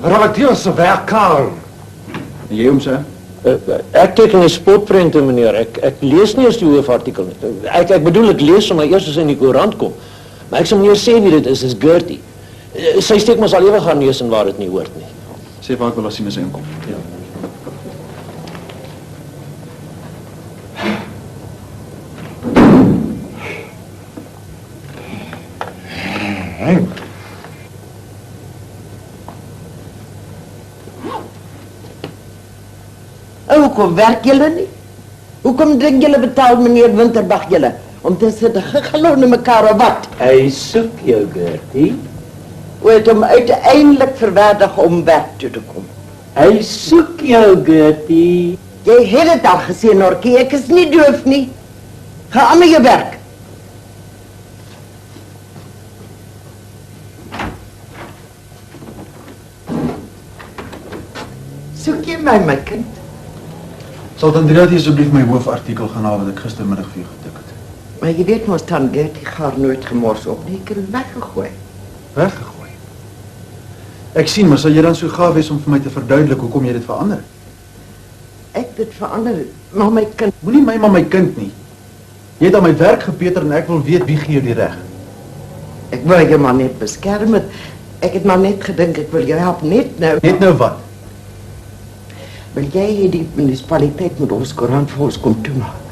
Redakteur se werk aan. En jy hom sê? Ek teken die spotprente, meneer. Ek lees nie eens die hoofartikel nie. Ek bedoel, ek lees sommer eers as in die koerant kom. Maar ek sal meneer sê wie dit is Gertie. Sy steek mos al ewig haar neus in waar dit nie hoort nie. Sê waar ek wil as sien as hy inkom. Ja. Hoekom werk julle nie? Hoekom dink julle betaal meneer Winterbag julle? Om te sit geglo na mekaar of wat? Hy soek jou, Gertie. Het om uiteindelik verwaardig om werk toe te kom. Hy soek jou, Gertie. Jy het dit al gesê, Norkie, ek is nie doof nie. Ga aan met jou werk. Soek jy my kind? Sal dan Andrea asseblief my hoofartikel gaan haal wat ek gistermiddag vir jou getik het. Maar jy weet mos dan Gertie gaar nooit gemors op nie, ek het het weggegooi. Weggegooi. Ek sien, maar sal jy dan so gaaf wees om vir my te verduidelik hoekom jy dit verander? Ek dit verander, maar my kind... Moenie my maar my kind nie. Jy het aan my werk gepeter en ek wil weet wie gee jou die reg. Ek wil jou maar net beskerm het. Ek het maar net gedink, ek wil jou help net nou. Net nou wat? Wil jy hier die munisipaliteit met ons koerant vir ons kom toemaak?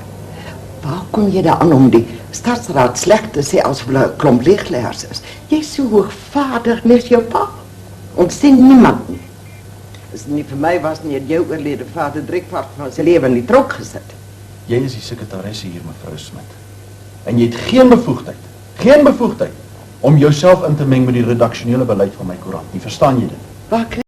Waar kom jy daar aan om die stadsraad sleg te sê as hulle 'n klomp leegleers is? Jy is so hoogvaardig net jou pa. Ons sien niemand nie. As nie vir my was nie, het jou oorlede vader 3/4 van sy lewe in die tronk gesit. Jy is die sekretaresse hier, mevrou Smit. En jy het geen bevoegdheid om jouself in te meng met die redaksionele beleid van my koerant. Nie verstaan jy dit? Waar